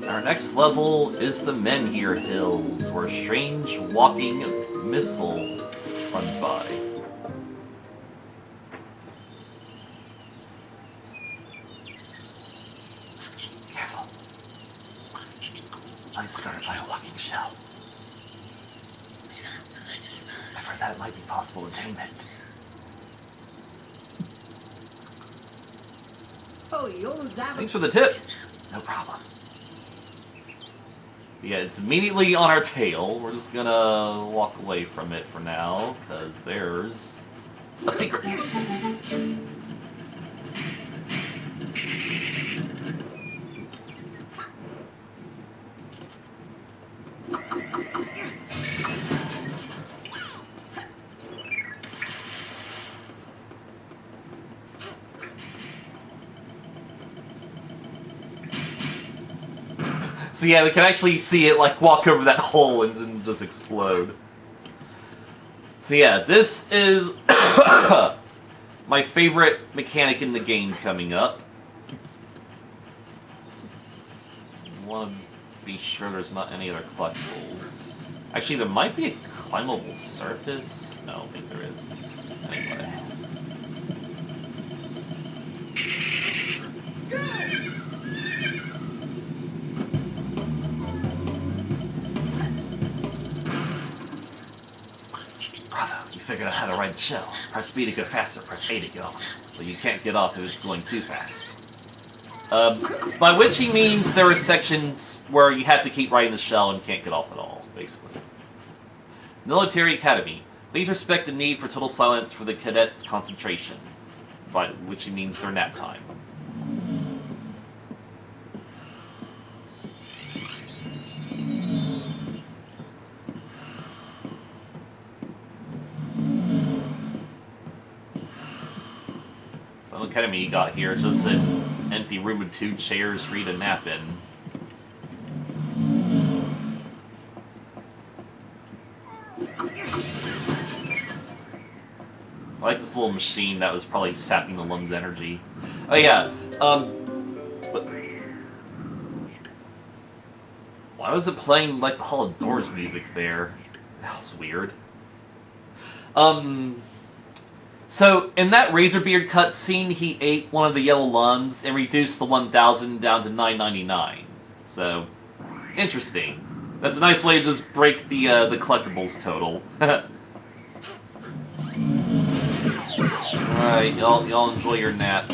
Our next level is the Menhir Hills, where a strange walking missile runs by. Careful. I discovered by a walking shell. I've heard that it might be possible to tame it. Thanks for the tip. No problem. So yeah, it's immediately on our tail. We're just gonna walk away from it for now, because there's a secret. So yeah, we can actually see it like walk over that hole and then just explode. So yeah, this is my favorite mechanic in the game coming up. Want to be sure there's not any other collectibles. Actually, there might be a climbable surface. No, I don't think there is. Anyway. Figured out how to ride the shell. Press B to go faster, press A to get off. But you can't get off if it's going too fast. By which he means there are sections where you have to keep riding the shell and can't get off at all, basically. Military Academy. Please respect the need for total silence for the cadets' concentration. By which he means their nap time. Academy you got here is just an empty room with 2 chairs for you to nap in. I like this little machine that was probably sapping the lungs' energy. Oh yeah, why was it playing like the Hall of Doors music there? That was weird. So, in that Razorbeard cutscene, he ate one of the yellow lungs and reduced the 1,000 down to 999. So, interesting. That's a nice way to just break the collectibles total. Alright, y'all enjoy your nap.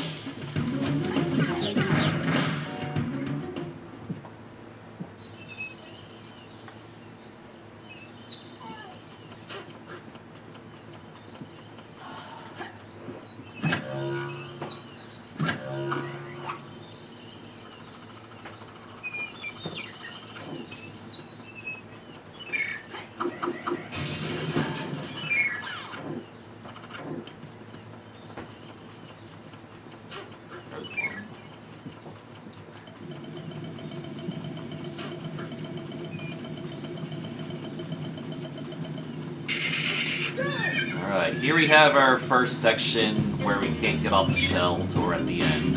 Alright, here we have our first section where we can't get off the shell until we're at the end.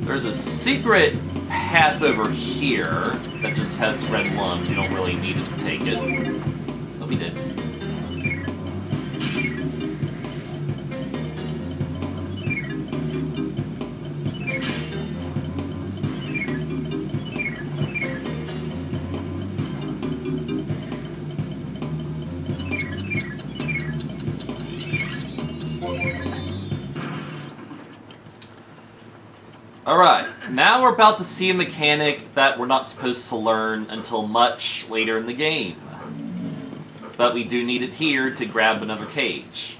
There's a secret path over here that just has red lungs. You don't really need it to take it. But we did. Alright, now we're about to see a mechanic that we're not supposed to learn until much later in the game. But we do need it here to grab another cage.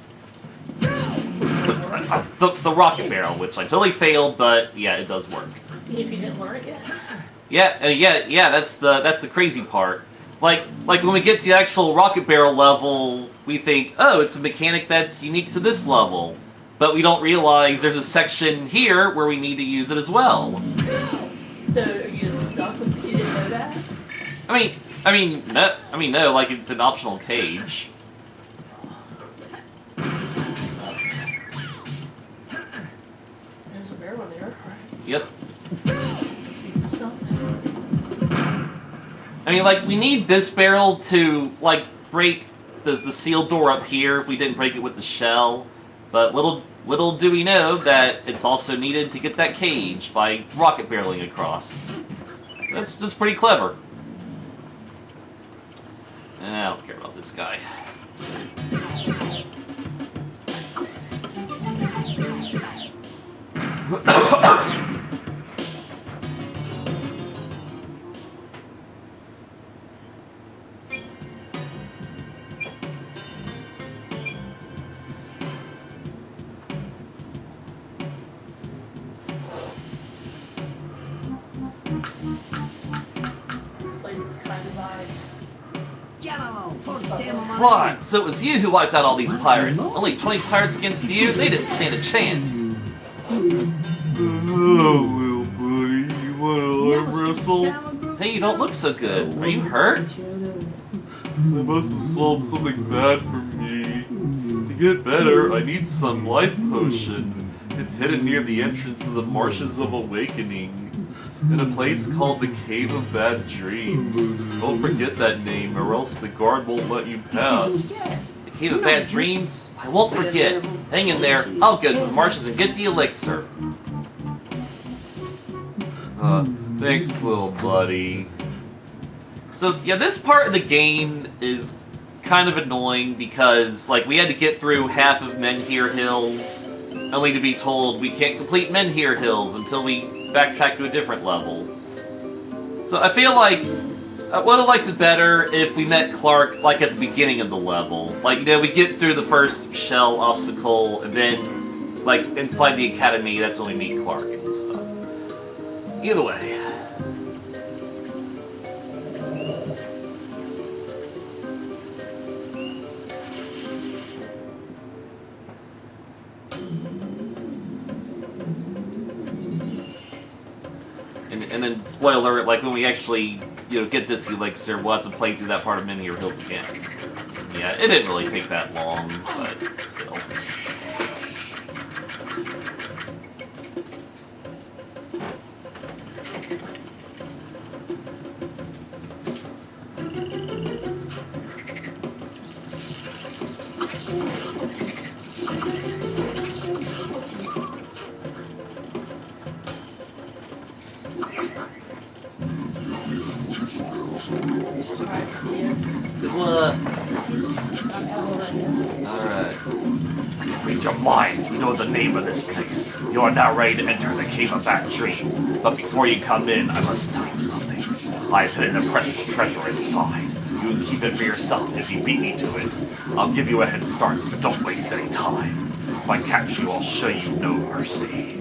The rocket barrel, which I totally failed, but yeah, it does work. If you didn't learn it yet? Yeah, that's the crazy part. Like when we get to the actual rocket barrel level, we think, oh, it's a mechanic that's unique to this level. But we don't realize there's a section here where we need to use it as well. So are you just stuck with you didn't know that? No, like it's an optional cage. There's a barrel there. Yep. Something. I mean, like, we need this barrel to, like, break the seal door up here if we didn't break it with the shell. But little do we know that it's also needed to get that cage by rocket barreling across. That's pretty clever. And I don't care about this guy. This place is kind of like. Right, so it was you who wiped out all these pirates. Only 20 pirates against you? They didn't stand a chance. Oh, little buddy, you want to arm wrestle? Hey, you don't look so good. Are you hurt? I must have swallowed something bad for me. To get better, I need some life potion. It's hidden near the entrance of the Marshes of Awakening, in a place called the Cave of Bad Dreams. Don't forget that name, or else the guard won't let you pass. The Cave of Bad Dreams? I won't forget. Hang in there. I'll go to the marshes and get the elixir. Thanks, little buddy. So, yeah, this part of the game is kind of annoying because, like, we had to get through half of Menhir Hills, only to be told we can't complete Menhir Hills until we backtrack to a different level. So I feel like I would have liked it better if we met Clark, like, at the beginning of the level. Like, you know, we get through the first shell obstacle, and then, like, inside the academy, that's when we meet Clark and stuff. Either way. And then, spoiler alert, like, when we actually, you know, get this elixir, we'll have to play through that part of Menhir Hills again. Yeah, it didn't really take that long, but still. Alright, see ya. What? Alright. Read your mind. You know the name of this place. You are now ready to enter the Cave of Bad Dreams. But before you come in, I must tell you something. I have hidden a precious treasure inside. You can keep it for yourself if you beat me to it. I'll give you a head start, but don't waste any time. If I catch you, I'll show you no mercy.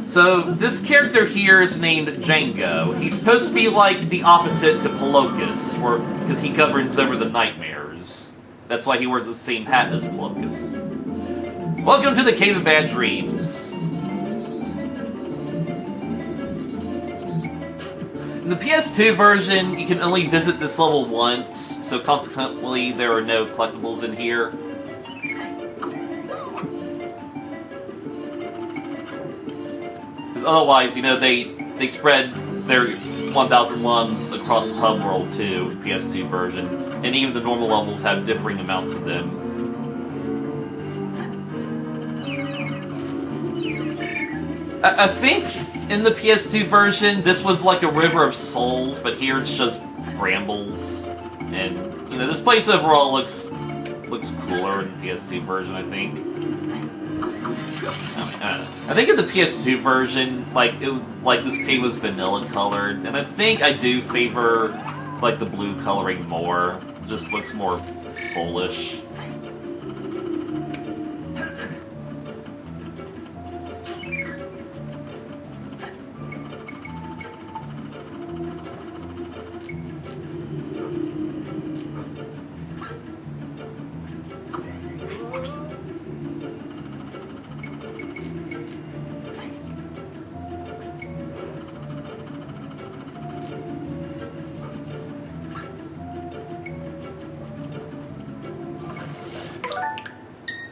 So, this character here is named Django. He's supposed to be like the opposite to Pelocus, because he governs over the nightmares. That's why he wears the same hat as Pelocus. Welcome to the Cave of Bad Dreams. In the PS2 version, you can only visit this level once, so consequently there are no collectibles in here. Because otherwise, you know, they spread their 1,000 lumps across the hub world too, in the PS2 version, and even the normal levels have differing amounts of them. I think in the PS2 version, this was like a river of souls, but here it's just brambles. And, you know, this place overall looks cooler in the PS2 version, I think. I think in the PS2 version, like this cave was vanilla colored, and I think I do favor like the blue coloring more. It just looks more soulish.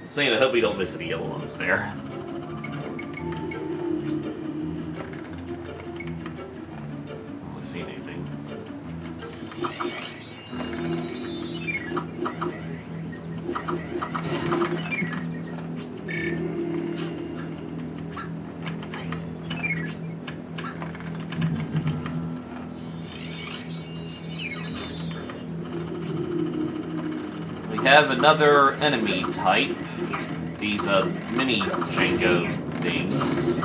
Saying I hope we don't miss any yellow lumps there. have another enemy type. These mini Django things.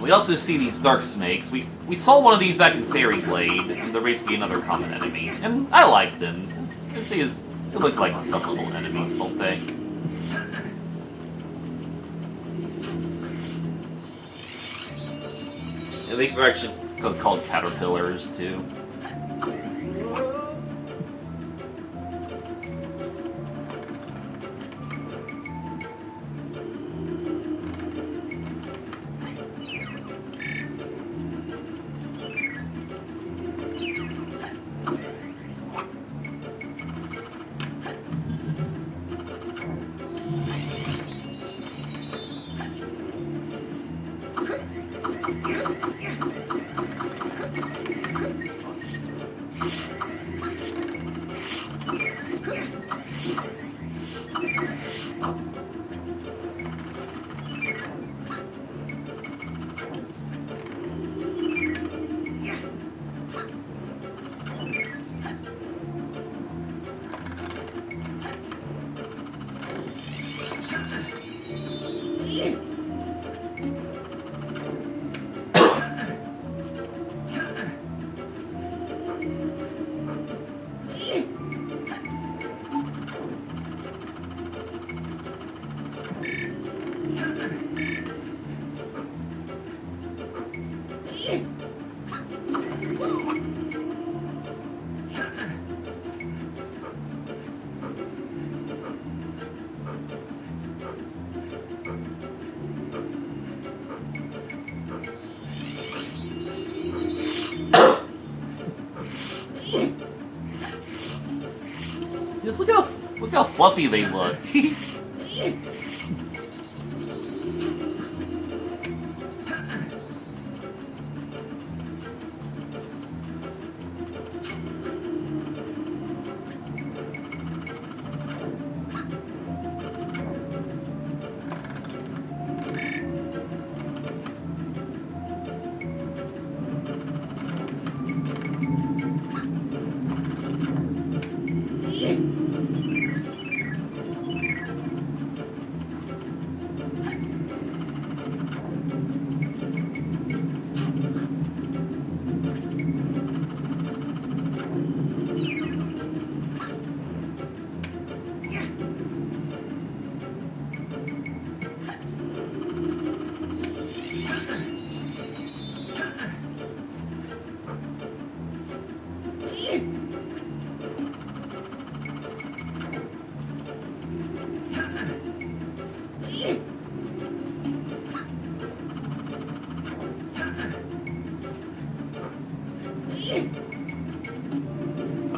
We also see these dark snakes. We saw one of these back in Fairy Glade, and they're basically another common enemy. And I like them. They look like fun little enemies, don't they? Yeah, they were actually called caterpillars, too. Just look how fluffy they look.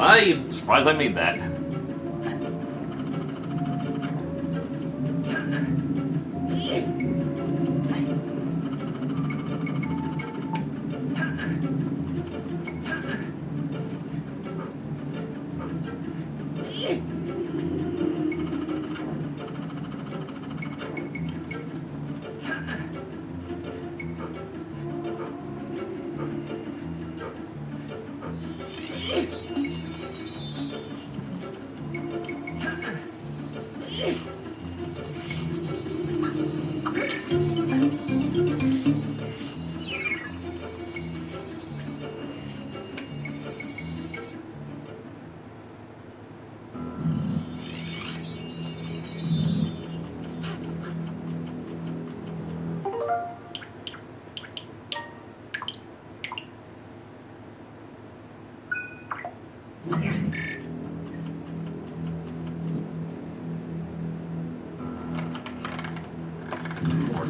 I'm surprised I made that.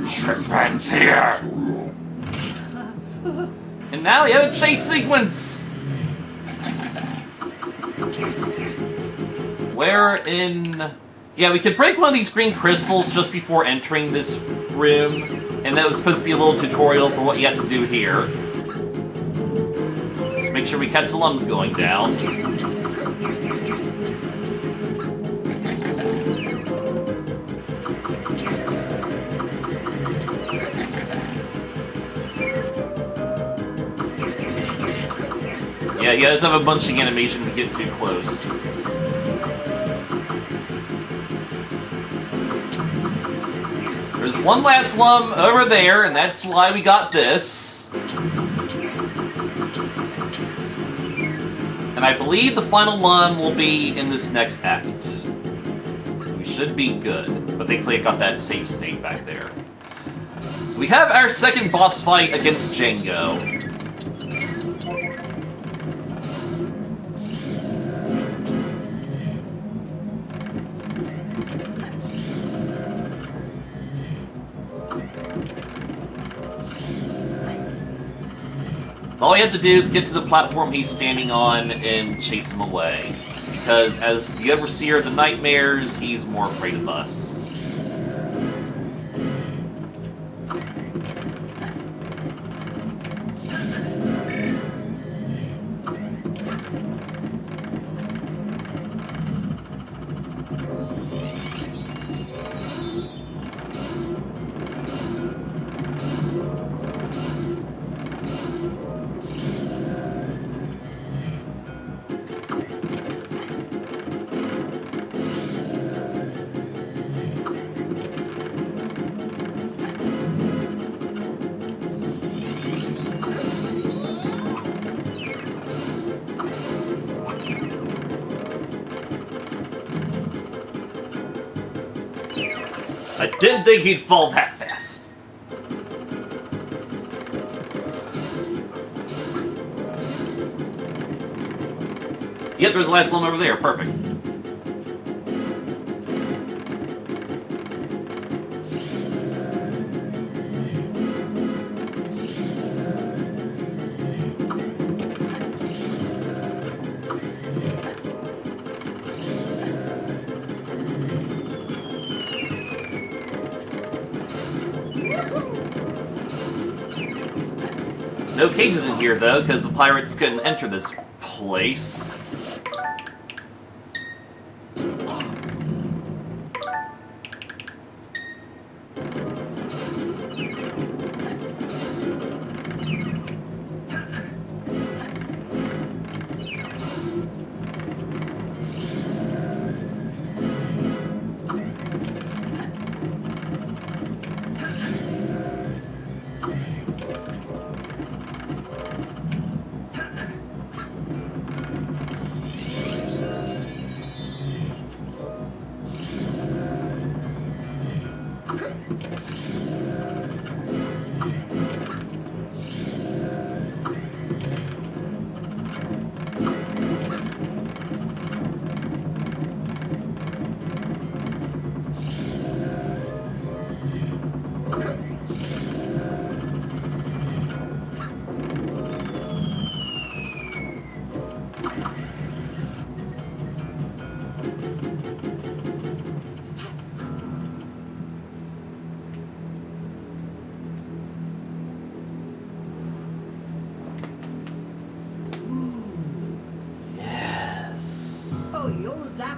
Chipmunks here! And now we have a chase sequence! Where in... Yeah, we could break one of these green crystals just before entering this room, and that was supposed to be a little tutorial for what you have to do here. Just make sure we catch the lungs going down. Yeah, you guys have a bunching animation to get too close. There's one last lum over there, and that's why we got this. And I believe the final lum will be in this next act. So we should be good. But thankfully I got that save state back there. So we have our second boss fight against Django. All you have to do is get to the platform he's standing on and chase him away. Because as the overseer of the nightmares, he's more afraid of us. I didn't think he'd fall that fast. Yep, there's the last lum over there. Perfect. No cages in here, though, because the pirates couldn't enter this place.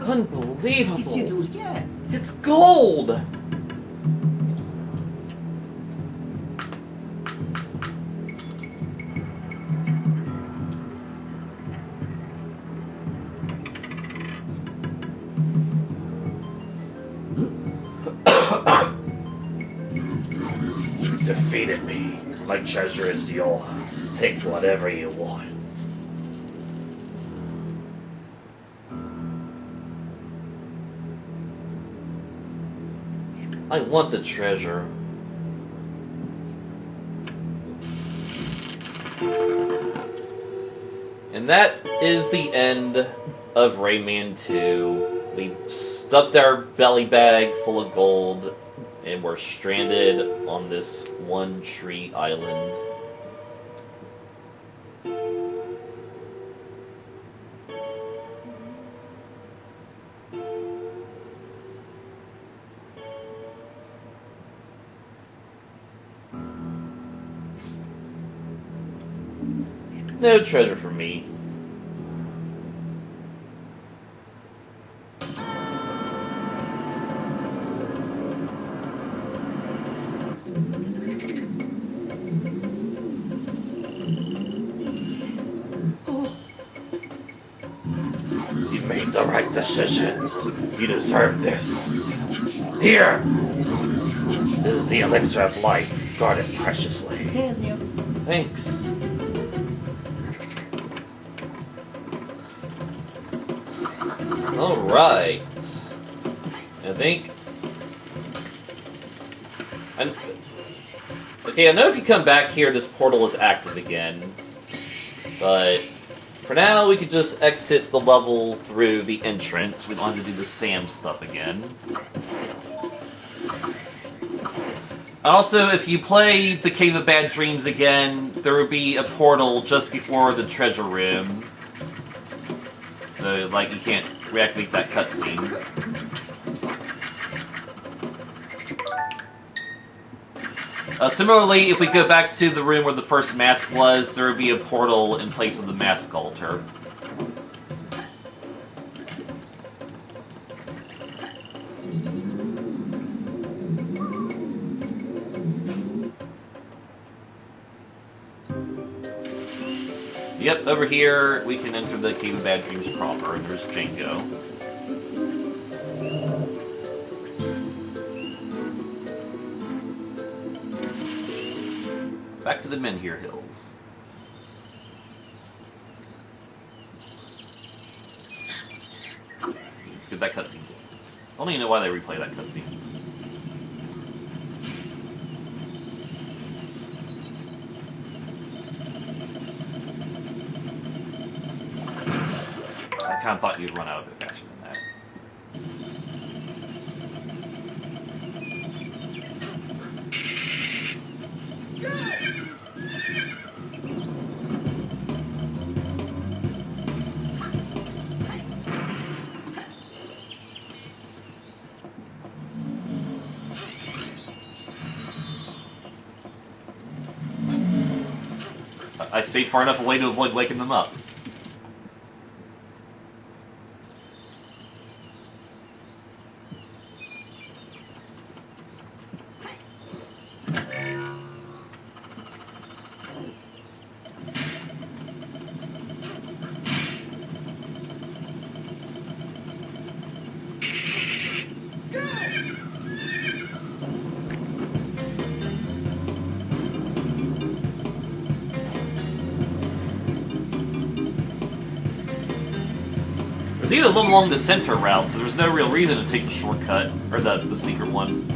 Unbelievable! It's gold! You defeated me. My treasure is yours. Take whatever you want. I want the treasure. And that is the end of Rayman 2. We stuffed our belly bag full of gold, and we're stranded on this one tree island. No treasure for me. You made the right decision. You deserve this. Here! This is the elixir of life. Guard it preciously. Thanks. Alright. I think... Okay, I know if you come back here, this portal is active again. But for now, we could just exit the level through the entrance. We don't have to do the Sam stuff again. Also, if you play the Cave of Bad Dreams again, there will be a portal just before the treasure room. So, like, you can't reactivate that cutscene. Similarly, if we go back to the room where the first mask was, there would be a portal in place of the mask altar. Yep, over here we can enter the Cave of Bad Dreams proper, and there's Django. Back to the Menhir Hills. Let's get that cutscene too. I don't even know why they replay that cutscene. I kind of thought you'd run out a bit faster than that. I stayed far enough away to avoid waking them up. There's either one along the center route, so there's no real reason to take the shortcut, or the secret one.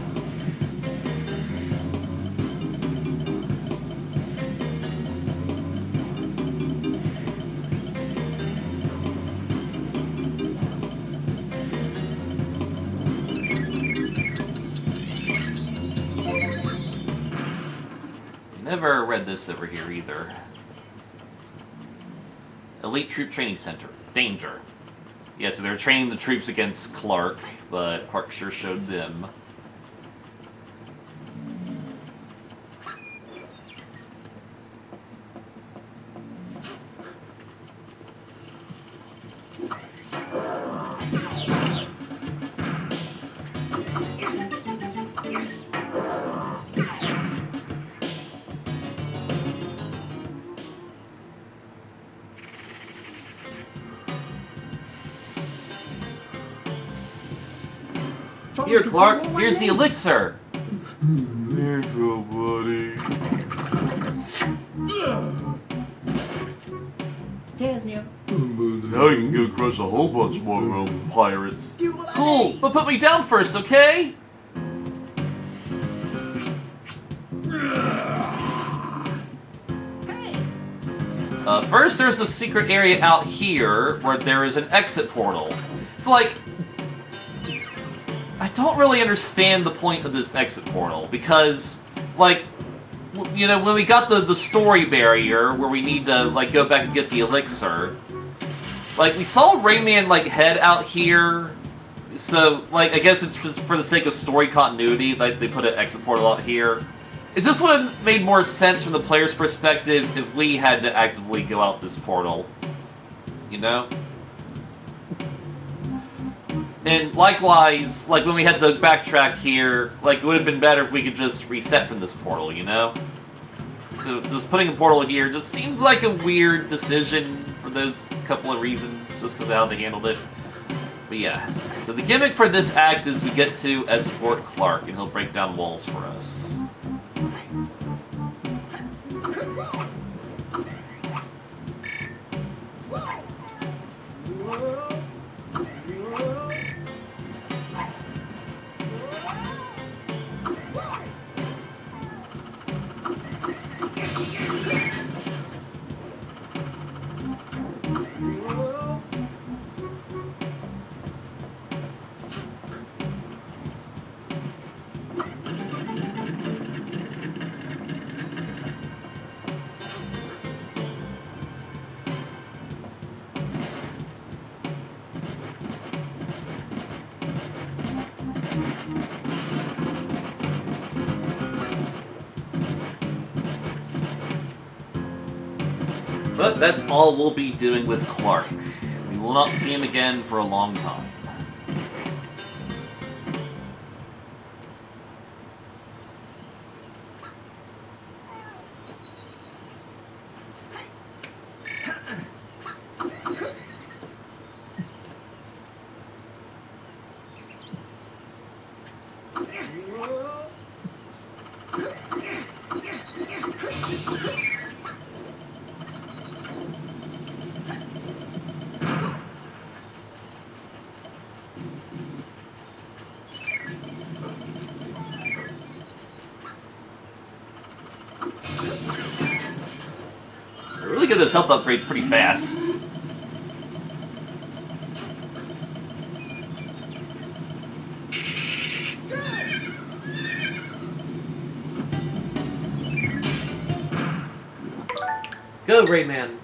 Never read this over here either. Elite Troop Training Center. Danger. Yeah, so they're training the troops against Clark, but Clark sure showed them. Here, Clark, here's the elixir! There you go, buddy. Now you can go crush a whole bunch more pirates. Cool, but put me down first, okay? First, there's a secret area out here where there is an exit portal. It's like... I don't really understand the point of this exit portal, because, like, you know, when we got the story barrier, where we need to, like, go back and get the elixir, like, we saw Rayman, like, head out here, so, like, I guess it's for the sake of story continuity, like, they put an exit portal out here, It just would have made more sense from the player's perspective if we had to actively go out this portal. You know? And likewise, like when we had to backtrack here, like it would have been better if we could just reset from this portal, you know? So just putting a portal here just seems like a weird decision for those couple of reasons, just because of how they handled it. But yeah, so the gimmick for this act is we get to escort Clark, and he'll break down walls for us. But that's all we'll be doing with Clark. We will not see him again for a long time. Really get those health upgrades pretty fast. Go, Rayman!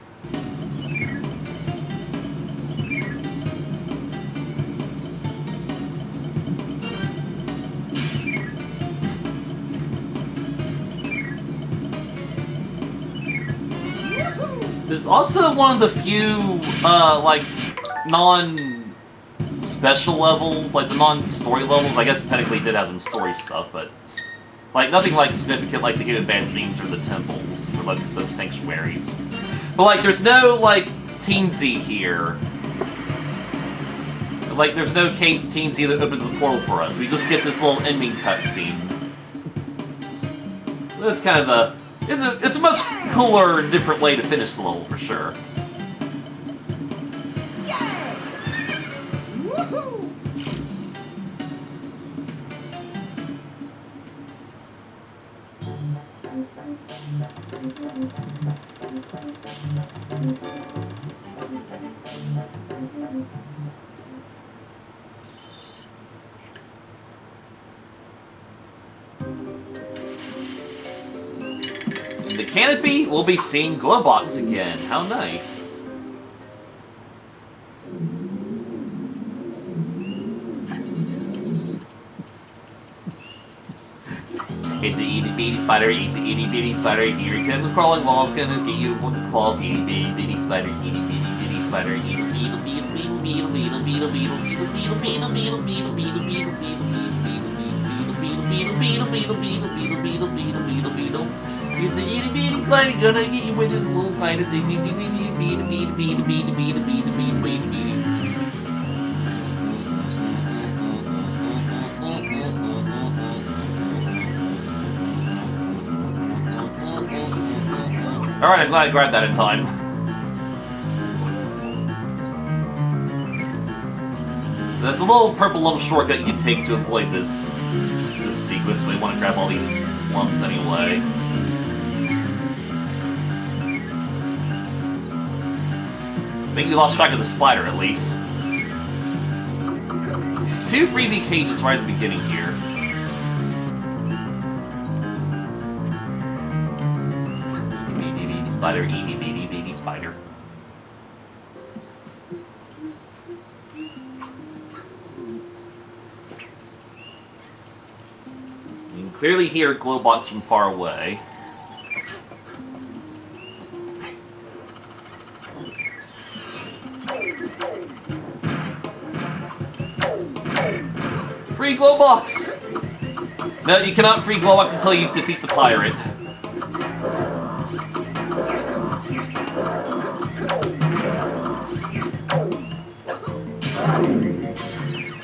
This is also one of the few, like, non-special levels, like the non-story levels. I guess technically it did have some story stuff, but, like, nothing, like, significant like the Game of Bad Dreams or the temples, or, like, the sanctuaries. But, like, there's no, like, teensy here. Like, there's no cage teensy that opens the portal for us. We just get this little ending cutscene. That's kind of a... It's a much cooler and different way to finish the level, for sure. In the Canopy, we'll be seeing Glowbox again. How nice. It's the itty bitty spider, eat the itty bitty spider. Here it comes crawling walls, gonna get you with his claws. Itty bitty bitty spider, itty bitty bitty spider. Beetle beetle beetle beetle beetle beetle beetle beetle beetle beetle beetle beetle beetle beetle beetle beetle beetle. It's the itty bitty spider gonna get you with his little kind of thing. Beetle beetle beetle beetle beetle beetle beetle beetle beetle beetle. Alright, I'm glad I grabbed that in time. That's a little purple lump shortcut you can take to avoid this sequence when you want to grab all these lumps anyway. I think we lost track of the spider at least. Two freebie cages right at the beginning here. Spider, itty bitty bitty spider. You can clearly hear Glowbox from far away. Free Glowbox! No, you cannot free Glowbox until you defeat the pirate.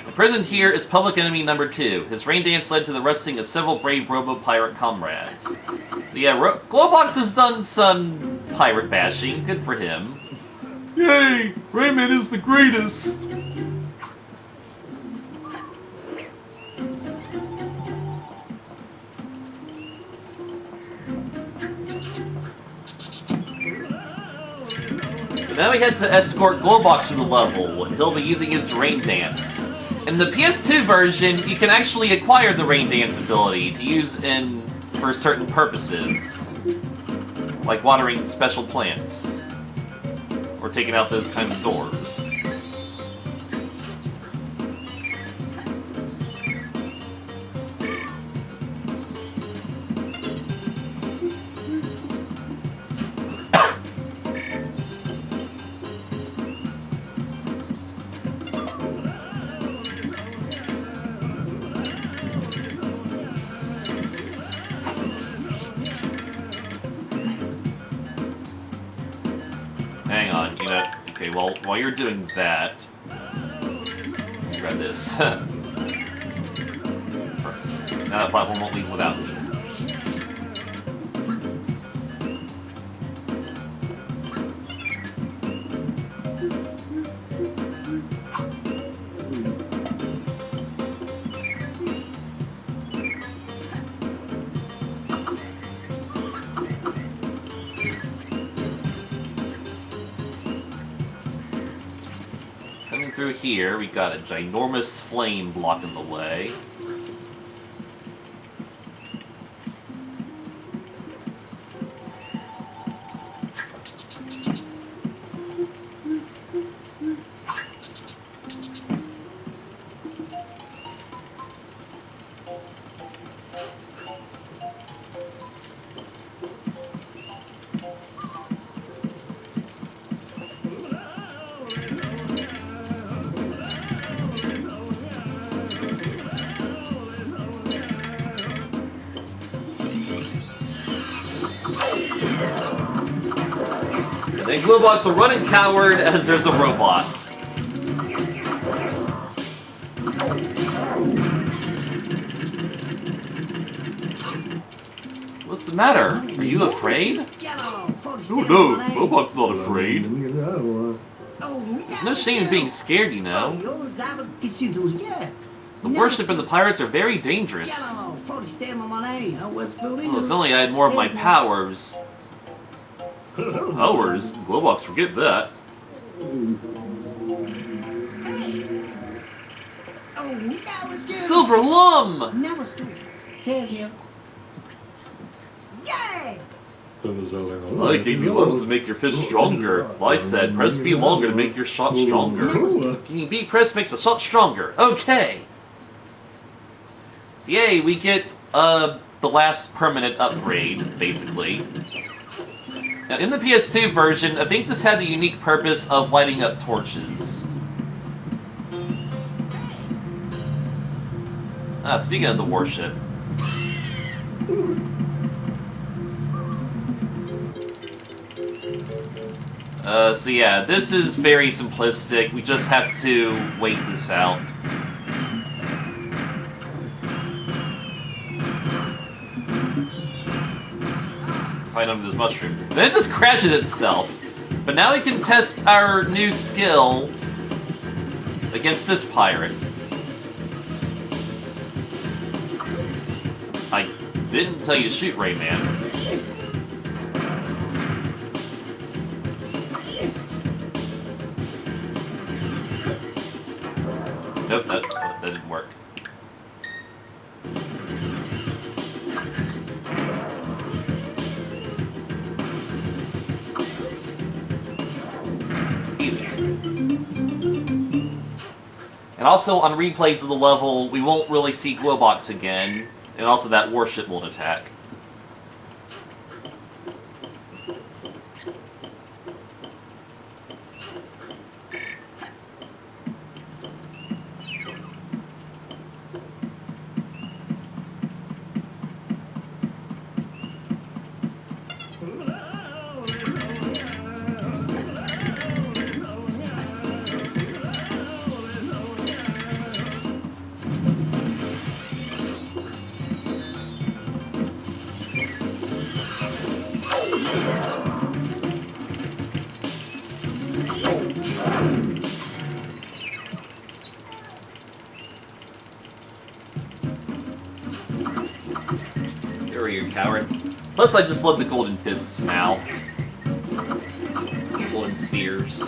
Imprisoned here is public enemy number 2. His rain dance led to the arresting of several brave robo-pirate comrades. So yeah, Glowbox has done some pirate bashing. Good for him. Yay! Rayman is the greatest! So now we head to escort Glowbox through the level, and he'll be using his rain dance. In the PS2 version, you can actually acquire the rain dance ability to use for certain purposes, like watering special plants, or taking out those kinds of doors. Hang on, okay, well, while you're doing that, grab this. Perfect. Now that platform won't leave without me. Coming through here, we got a ginormous flame blocking the way. And Glowbot's a running coward as there's a robot. What's the matter? Are you afraid? Oh no, Glowbot's not afraid. There's no shame in being scared, you know. The worship and the pirates are very dangerous. Oh, if only I had more of my powers. Powers? Glowbox, forget that. Silver Lum! I gave you lums to make your fist stronger. Well, I said, press B longer to make your shot stronger. Can you beat press makes my shot stronger? Okay! So yay, we get, the last permanent upgrade, basically. Now, in the PS2 version, I think this had the unique purpose of lighting up torches. Speaking of the warship. So yeah, this is very simplistic. We just have to wait this out. Find under this mushroom. Then it just crashes itself. But now we can test our new skill against this pirate. I didn't tell you to shoot Rayman. Nope, that didn't work. Easy. And also, on replays of the level, we won't really see Glowbox again. And also that warship won't attack. You coward. Plus, I just love the golden fists now. Golden spheres.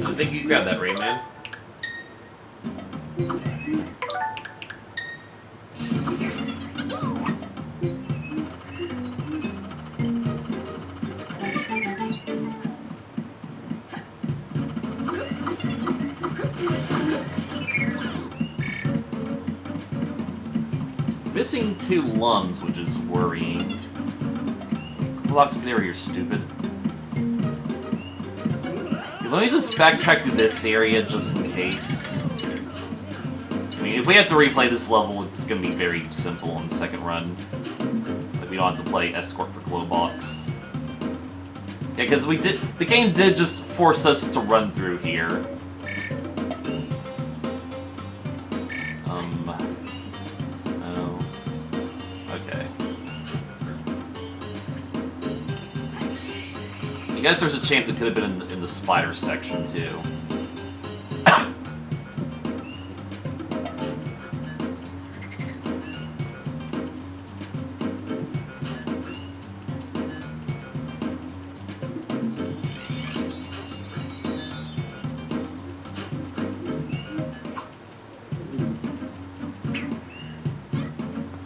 I think you grabbed that, Rayman. Missing 2 lungs, which is worrying. Lots of area, you're stupid. Okay, let me just backtrack to this area just in case. I mean, if we have to replay this level, it's gonna be very simple in the second run. Like, we don't have to play Escort for Glowbox. Yeah, because the game did just force us to run through here. I guess there's a chance it could have been in the spider section, too.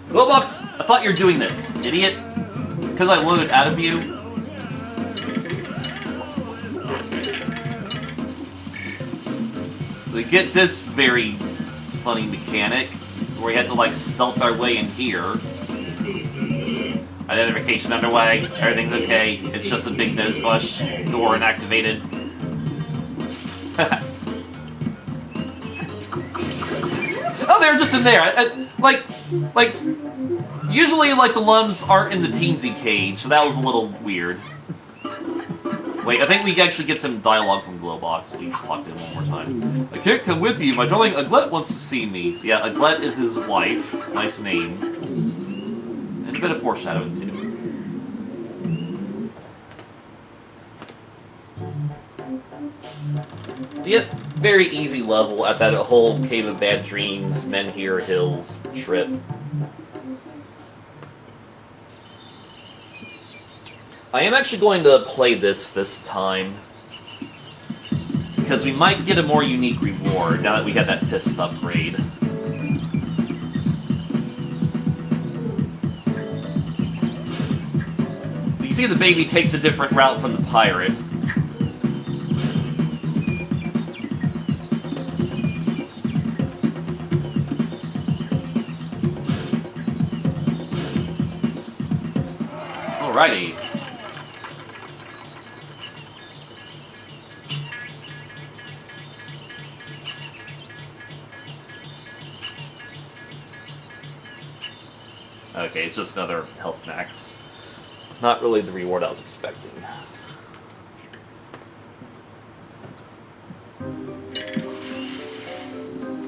Glowbox, I thought you were doing this, idiot. It's because I loaded out of you. So we get this very funny mechanic, where we had to like stealth our way in here. Identification underway, everything's okay, it's just a big nose bush, door inactivated. Oh, they were just in there. Usually like the lums aren't in the teensy cage, so that was a little weird. Wait, I think we actually get some dialogue from Glowbox. We talk to him one more time. I can't come with you. My darling Aglet wants to see me. So yeah, Aglet is his wife. Nice name. And a bit of foreshadowing, too. Yep, very easy level at that whole Cave of Bad Dreams, Menhir Hills trip. I am actually going to play this time, because we might get a more unique reward now that we got that fist upgrade. You can see the baby takes a different route from the pirate. Alrighty. Okay, it's just another health max. Not really the reward I was expecting.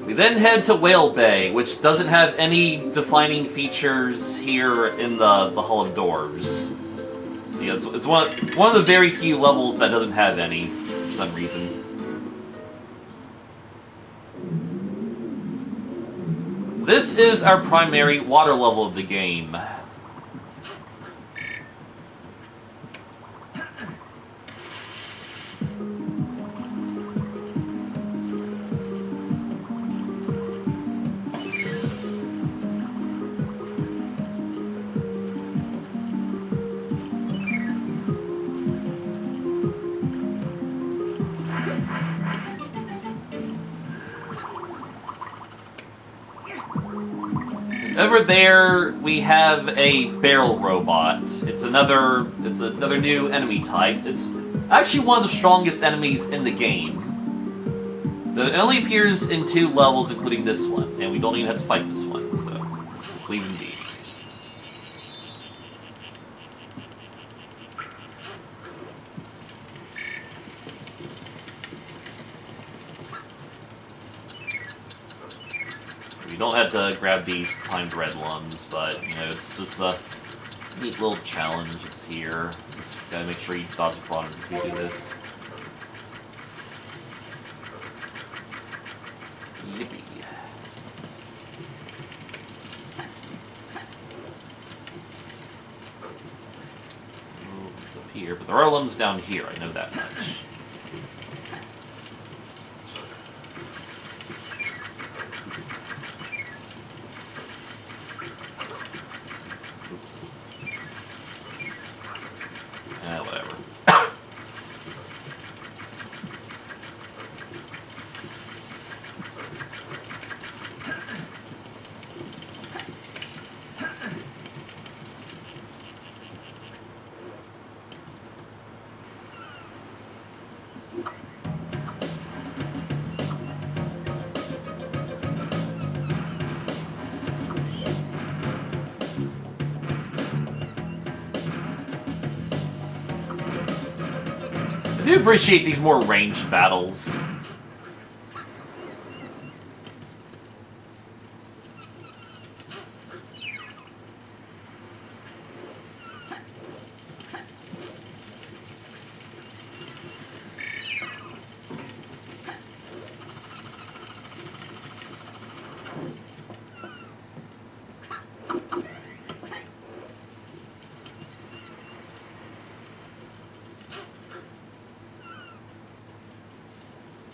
We then head to Whale Bay, which doesn't have any defining features here in the Hall of Doors. Yeah, it's one of the very few levels that doesn't have any, for some reason. This is our primary water level of the game. Over there, we have a barrel robot. It's another new enemy type. It's actually one of the strongest enemies in the game. But it only appears in 2 levels, including this one, and we don't even have to fight this one, so let's leave him be. You don't have to grab these timed red lungs, but, you know, it's just a neat little challenge. It's here. Just gotta make sure you dodge the problems if you do this. Yippee. Oh, it's up here, but there are lungs down here, I know that much. Whatever. I do appreciate these more ranged battles.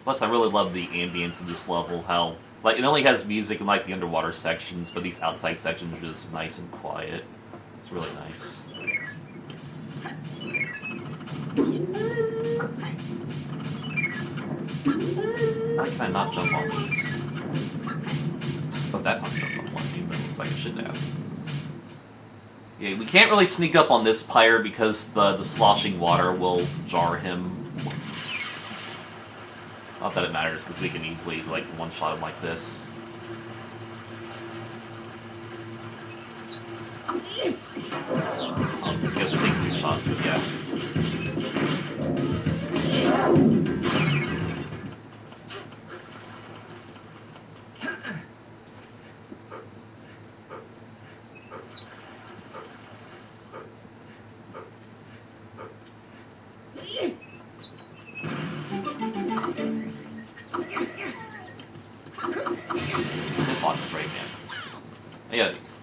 Plus, I really love the ambience of this level, how, like, it only has music in, like, the underwater sections, but these outside sections are just nice and quiet. It's really nice. How can I not jump on these? Oh, that time jumped on one, even though it looks like I shouldn't have. Yeah, we can't really sneak up on this pyre because the sloshing water will jar him. Not that it matters, because we can easily, like, one-shot him like this. I guess it takes 2 shots, but yeah.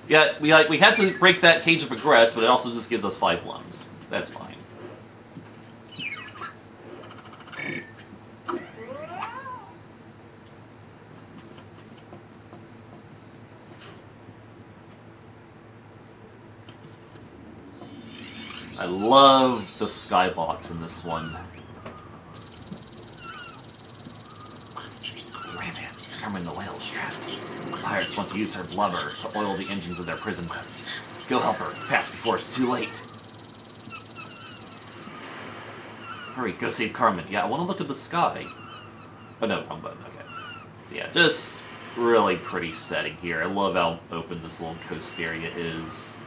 Yeah, we had to break that cage to progress, but it also just gives us 5 lungs. That's fine. I love the skybox in this one. Rayman, Carmen the whale is trapped. Pirates want to use her blubber to oil the engines of their prison boat. Go help her, fast before it's too late. Hurry, go save Carmen. Yeah, I want to look at the sky. Oh no, wrong button, okay. So yeah, just really pretty setting here. I love how open this little coast area is.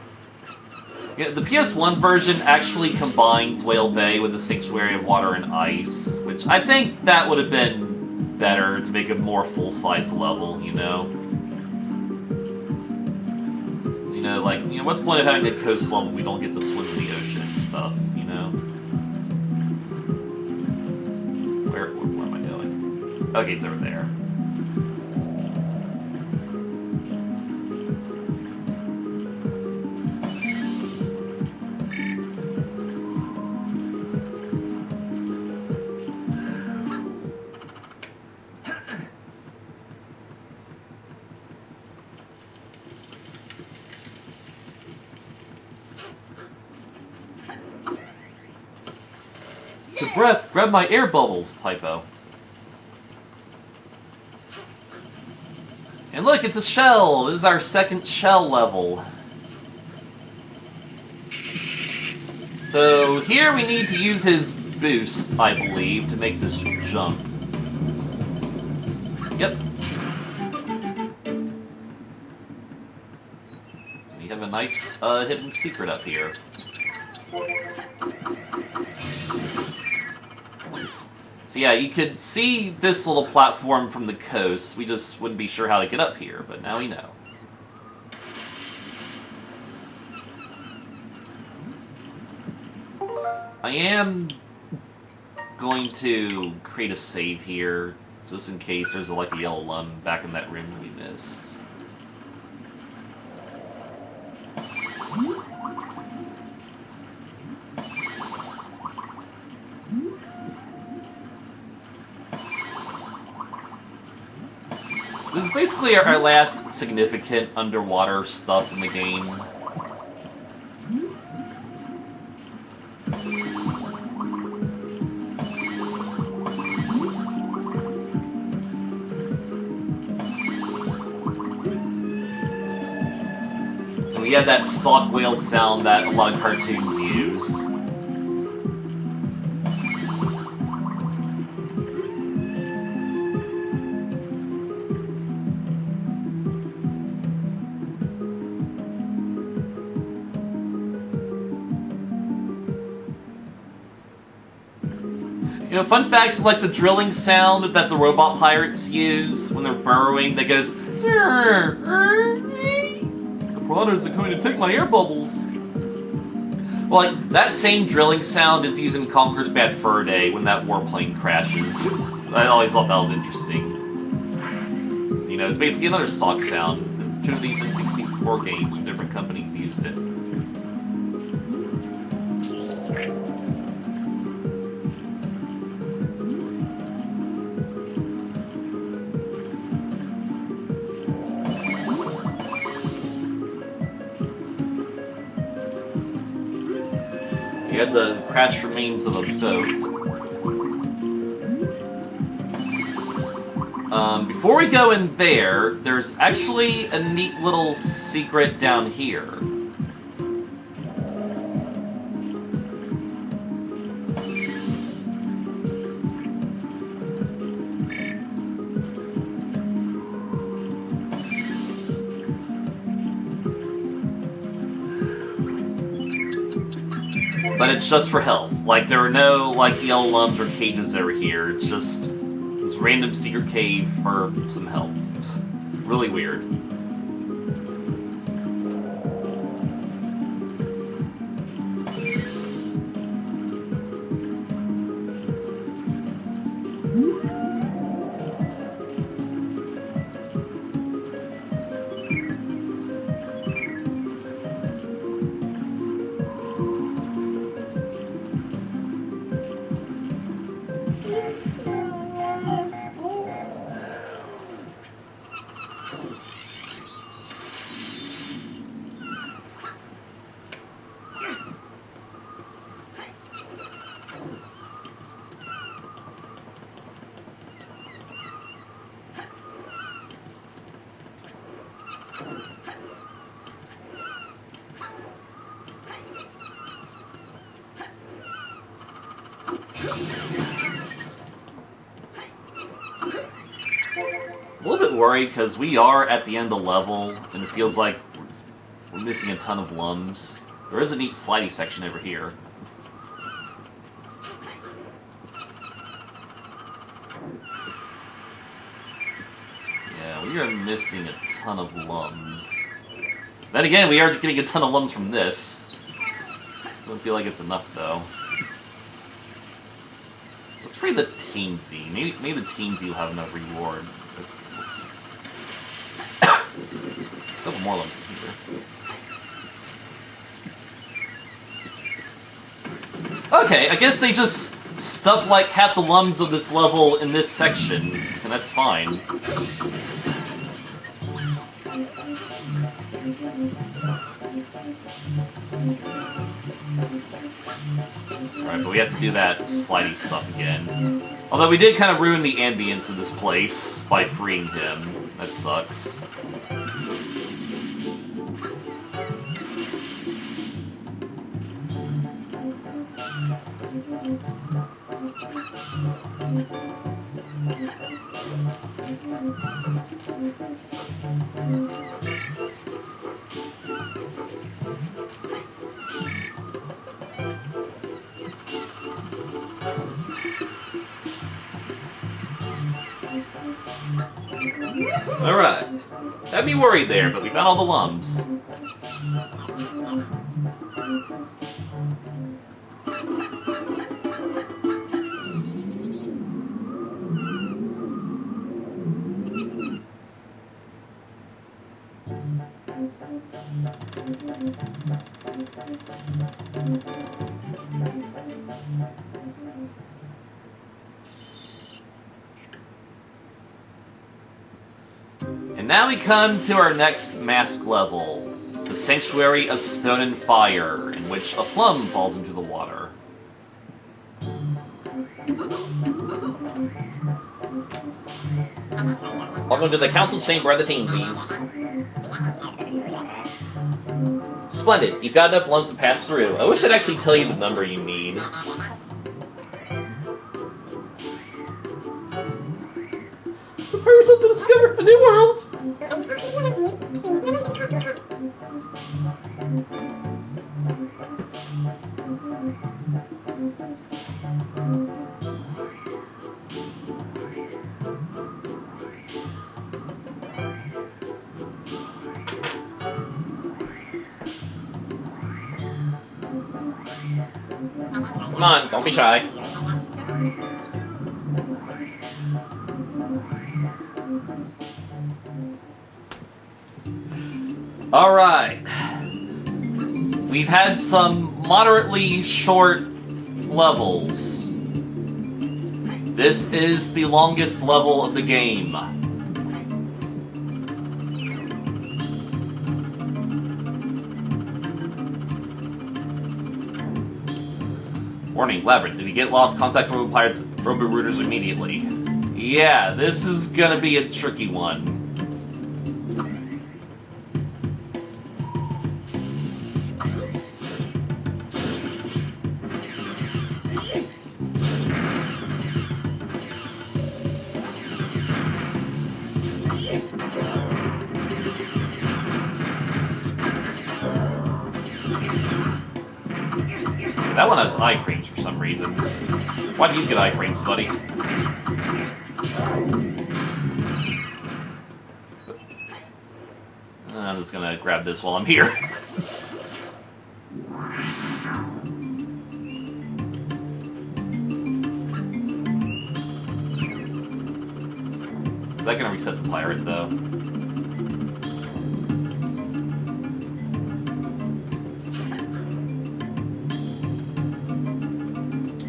Yeah, the PS1 version actually combines Whale Bay with the Sanctuary of Water and Ice, which I think that would have been better to make a more full-size level, you know? You know, like, you know, what's the point of having a coast level if we don't get to swim in the ocean and stuff, you know? Where am I going? Okay, it's over there. Breath, grab my air bubbles, typo. And look, it's a shell! This is our second shell level. So here we need to use his boost, I believe, to make this jump. Yep. So we have a nice hidden secret up here. So yeah, you could see this little platform from the coast. We just wouldn't be sure how to get up here, but now we know. I am going to create a save here, just in case there's like a yellow lum back in that room we missed. This is basically our last significant underwater stuff in the game. And we had that stalk whale sound that a lot of cartoons use. You know, fun fact, like the drilling sound that the robot pirates use when they're burrowing, that goes... The piranhas are going to take my air bubbles. Well, like, that same drilling sound is used in Conker's Bad Fur Day when that warplane crashes. I always thought that was interesting. So, you know, it's basically another stock sound. Two of these N64 games from different companies used it. You had the crashed remains of a boat. Before we go in there, there's actually a neat little secret down here. But it's just for health. Like, there are no, like, yellow lums or cages over here. It's just this random secret cave for some health. It's really weird. A little bit worried because we are at the end of the level and it feels like we're missing a ton of lums. There is a neat slidey section over here. Yeah, we are missing a ton of lums. Then again, we are getting a ton of lums from this. Don't feel like it's enough though. Let's free the teensy. Maybe the teensy will have enough reward. A couple more lums in here. Okay, I guess they just stuff like half the lums of this level in this section, and that's fine. Alright, but we have to do that slidey stuff again. Although we did kind of ruin the ambience of this place by freeing him. That sucks. Alright. Had me worried there, but we found all the lums. And now we come to our next mask level, the Sanctuary of Stone and Fire, in which a plum falls into the water. Welcome to the Council Chamber of the Teensies. Splendid, you've got enough lumps to pass through. I wish I'd actually tell you the number you need. Prepare yourself to discover a new world! Come on, don't be shy. Alright. We've had some moderately short levels. This is the longest level of the game. Warning, Labyrinth. If you get lost, contact Robo Pirates, Robo Rooters immediately. Yeah, this is gonna be a tricky one. That one has iframes for some reason. Why do you get iframes, buddy? I'm just gonna grab this while I'm here. Is that gonna reset the pirate, though?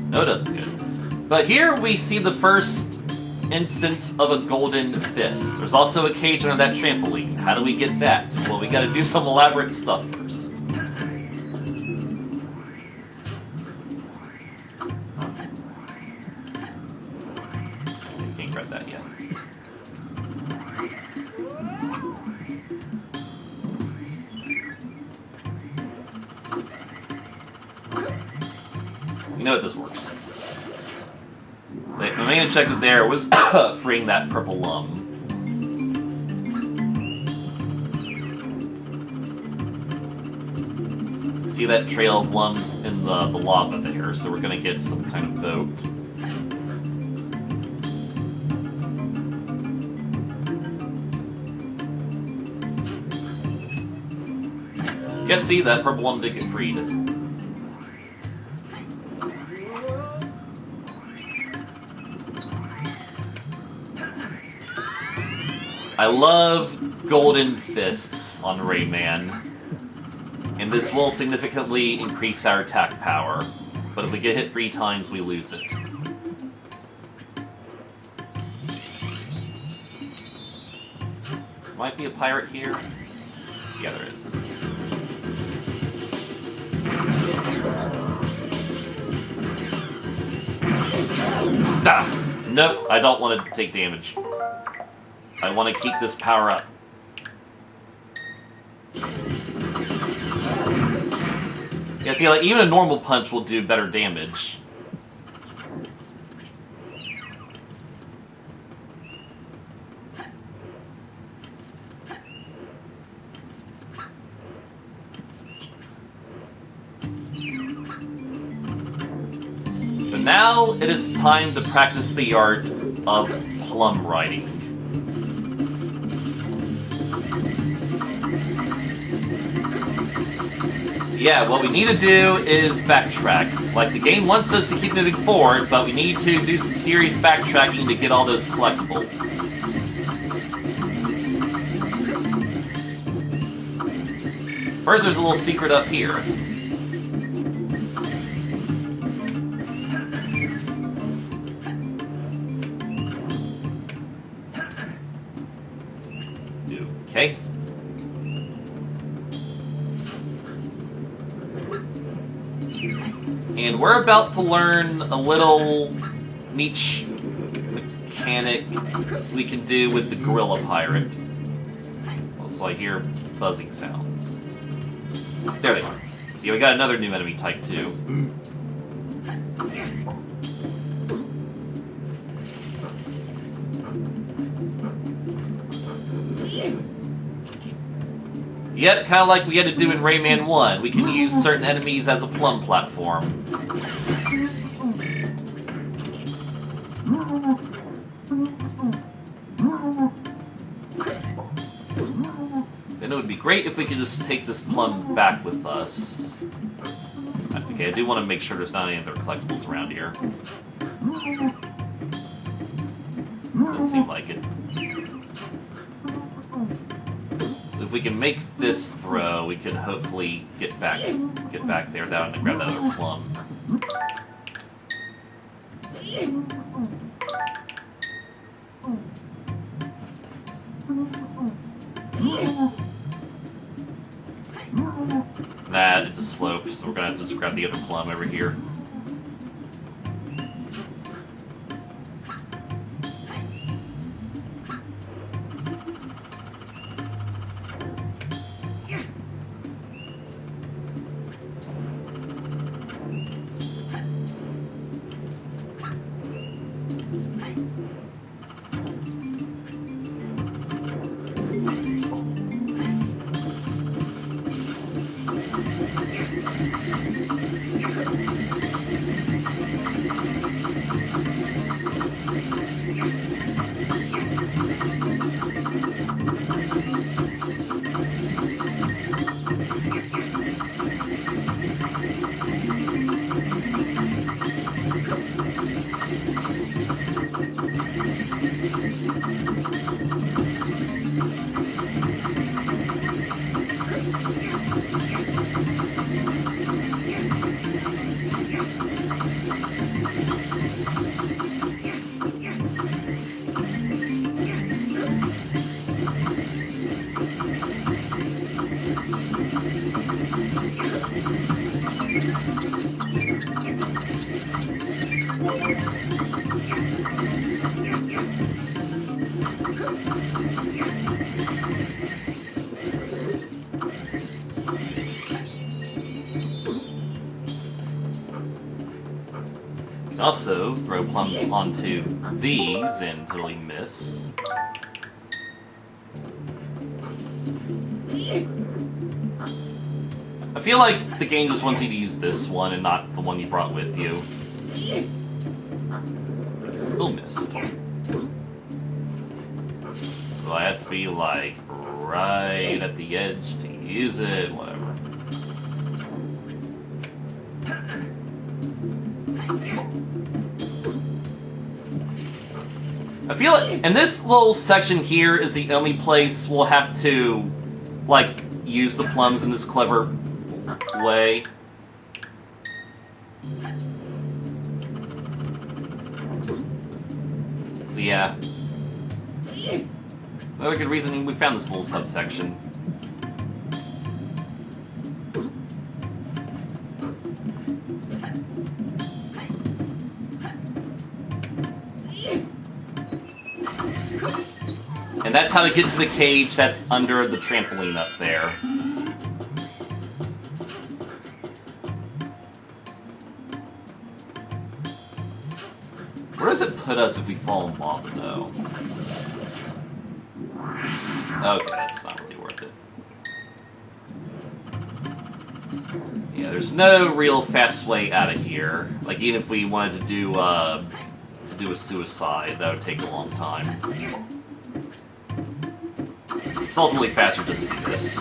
No, it doesn't good. But here we see the first instance of a golden fist. There's also a cage under that trampoline. How do we get that? Well, we gotta do some elaborate stuff first. Can't grab that yet. You know that this works. The main objective there was freeing that purple lum. See that trail of lums in the lava there, so we're gonna get some kind of boat. Yep, see, that purple lum did get freed. I love golden fists on Rayman, and this will significantly increase our attack power, but if we get hit 3 times, we lose it. Might be a pirate here? Yeah, there is. Ah! Nope, I don't want to take damage. I want to keep this power up. Yeah, see, like, even a normal punch will do better damage. But now it is time to practice the art of plum riding. Yeah, what we need to do is backtrack. Like, the game wants us to keep moving forward, but we need to do some serious backtracking to get all those collectibles. First, there's a little secret up here. Okay. And we're about to learn a little niche mechanic we can do with the gorilla pirate. So I hear buzzing sounds. There they are. See, we got another new enemy type too. Yet, kind of like we had to do in Rayman 1, we can use certain enemies as a plum platform. Then it would be great if we could just take this plum back with us. Okay, I do want to make sure there's not any other collectibles around here. Doesn't seem like it. If we can make this throw, we could hopefully get back there down and grab that other plum. Nah, it's a slope, so we're gonna have to just grab the other plum over here. Also, throw plums onto these and totally miss. I feel like the game just wants you to use this one and not the one you brought with you. Still missed. So I have to be like right at the edge to use it, whatever. I feel like, and this little section here is the only place we'll have to, like, use the plums in this clever way. So yeah. It's another good reason we found this little subsection. that's how to get to the cage that's under the trampoline up there. Where does it put us if we fall in lava, though? Okay, that's not really worth it. Yeah, there's no real fast way out of here. Like, even if we wanted to do a suicide, that would take a long time. It's ultimately faster just to do this.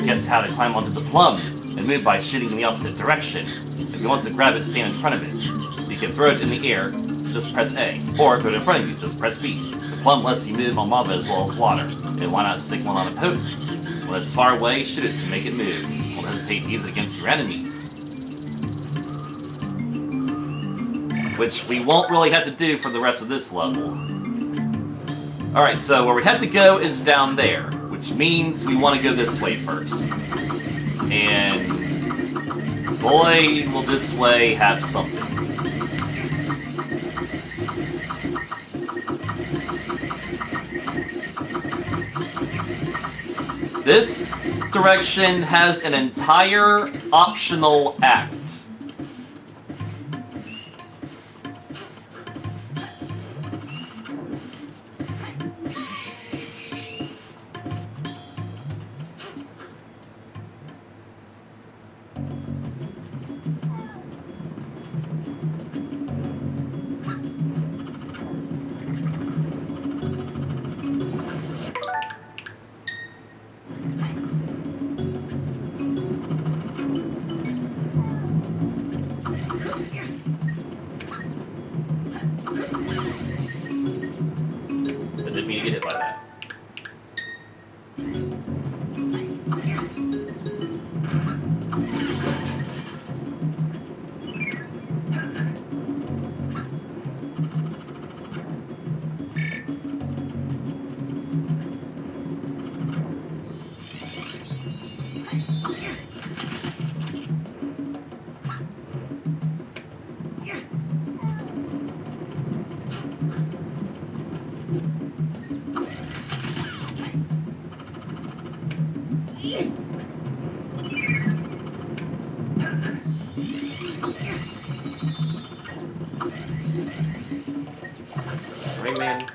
Guess how to climb onto the plum and move by shooting in the opposite direction. If you want to grab it, stand in front of it. You can throw it in the air, just press A. Or throw it in front of you, just press B. The plum lets you move on lava as well as water. And why not stick one on a post? When it's far away, shoot it to make it move. Don't hesitate to use it against your enemies. Which we won't really have to do for the rest of this level. Alright, so where we have to go is down there, which means we want to go this way first. And boy, will this way have something. This direction has an entire optional act. Rayman.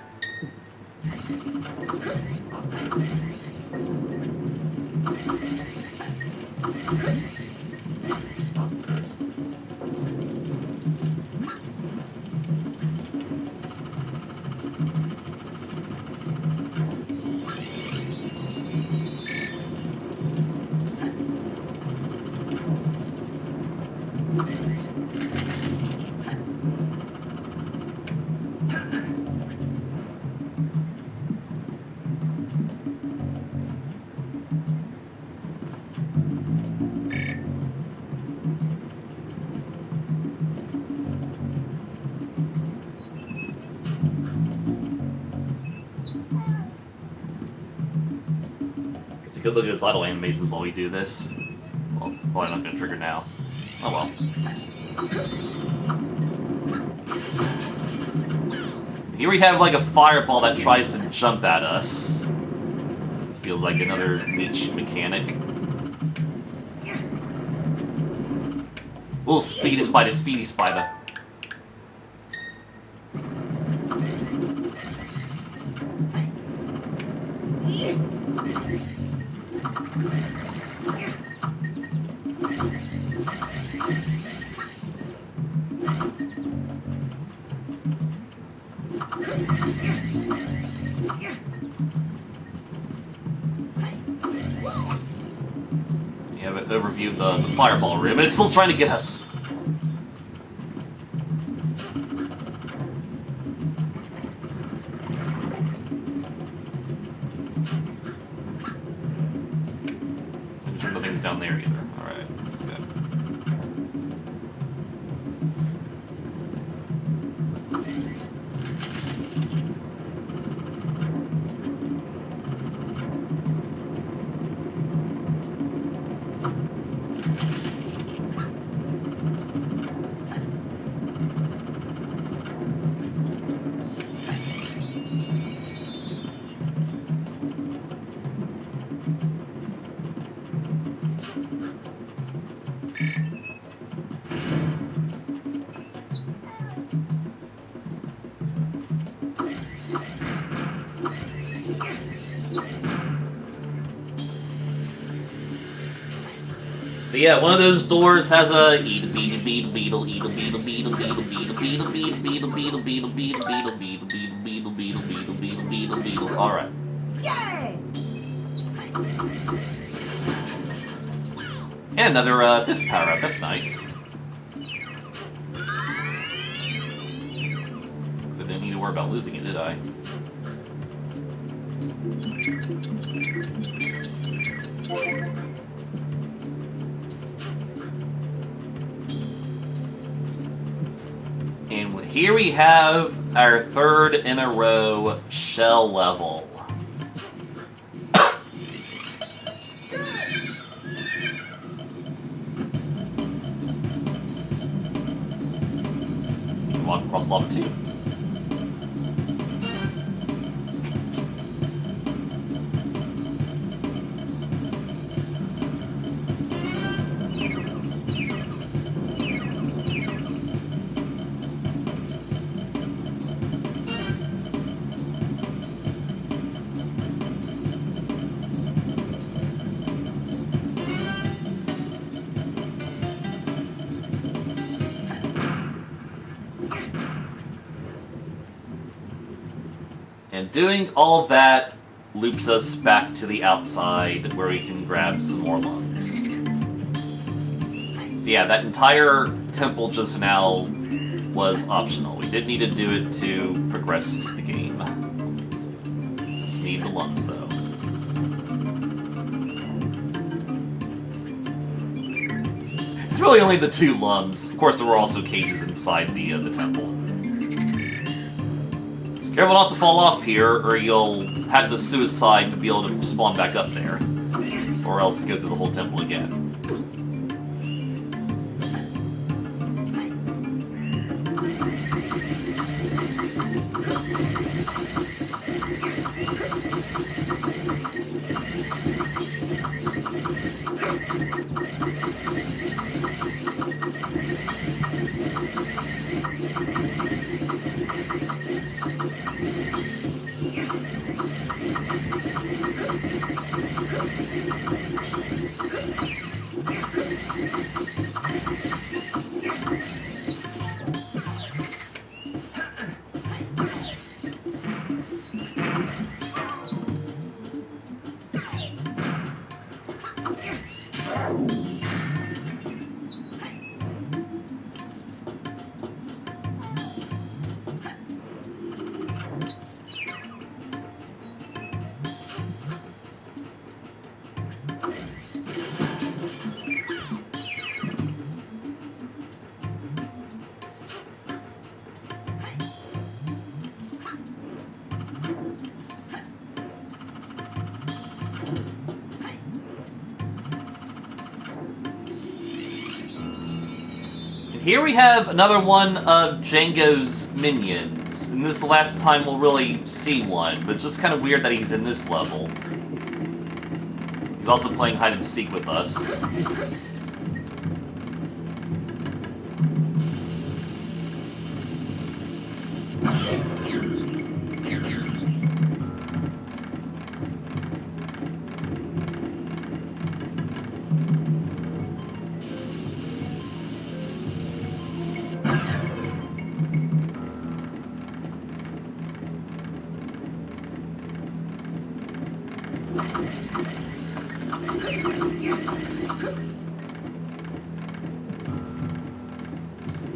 You could look at his idle animations while we do this. Well, probably not gonna trigger now. Oh well. Here we have like a fireball that tries to jump at us. This feels like another niche mechanic. Oh, speedy spider, speedy spider. You have an overview of the fireball room, and it's still trying to get us. Nothing's down there either. Alright, that's good. So yeah, one of those doors has a eat a beetle beetle beetle eat a beetle beetle beetle beetle beetle beetle beetle beetle beetle beetle beetle beetle beetle beetle beetle beetle beetle beetle beetle. All right. Yay! And another fist power up. That's nice. So I didn't need to worry about losing it, did I? And here we have our third in a row shell level. Walk across lava too. And doing all that loops us back to the outside where we can grab some more lungs. So yeah, that entire temple just now was optional. We didn't need to do it to progress the game. Just need the lungs though. It's really only the 2 lungs. Of course there were also cages inside the temple. Careful not to fall off here, or you'll have to suicide to be able to spawn back up there. Or else go through the whole temple again. here we have another one of Django's minions. And this is the last time we'll really see one, but it's just kind of weird that he's in this level. He's also playing hide and seek with us.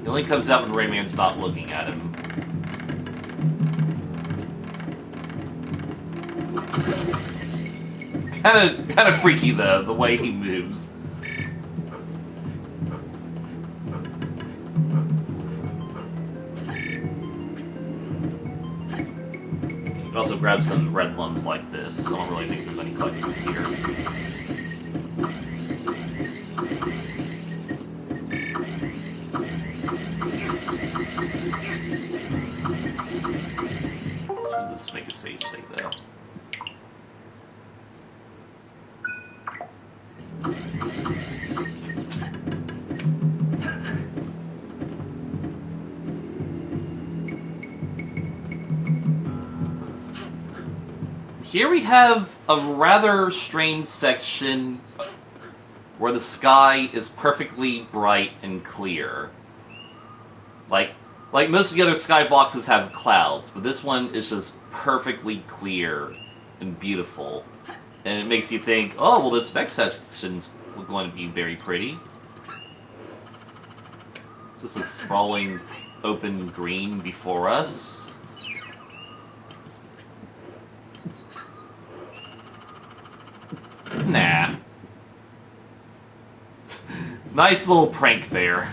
He only comes out when Rayman's not looking at him. Kind of freaky though, the way he moves. You can also grab some red lumps like this. I don't really think there's any collectibles here. Let's make a save state though. Here we have a rather strange section where the sky is perfectly bright and clear. Like most of the other sky boxes have clouds, but this one is just perfectly clear and beautiful. And it makes you think, oh, well, this next section's going to be very pretty. Just a sprawling, open green before us. Nah. Nice little prank there.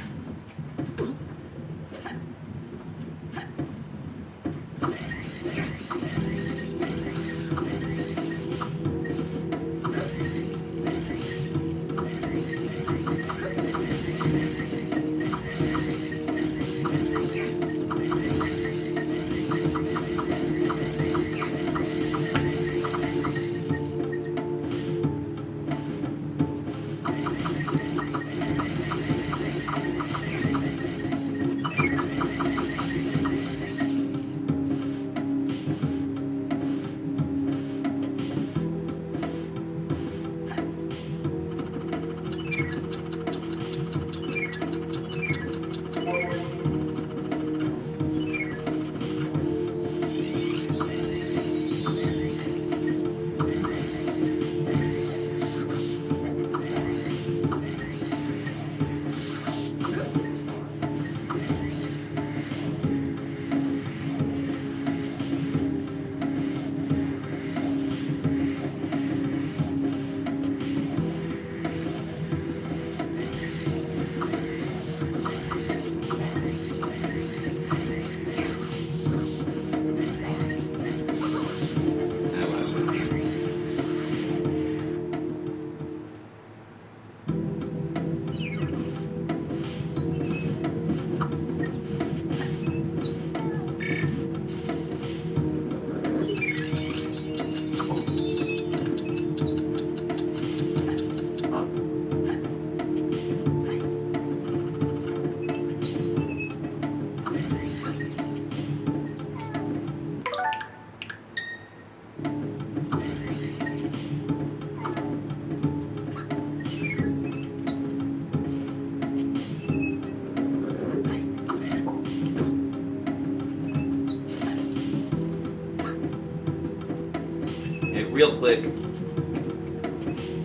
Real quick,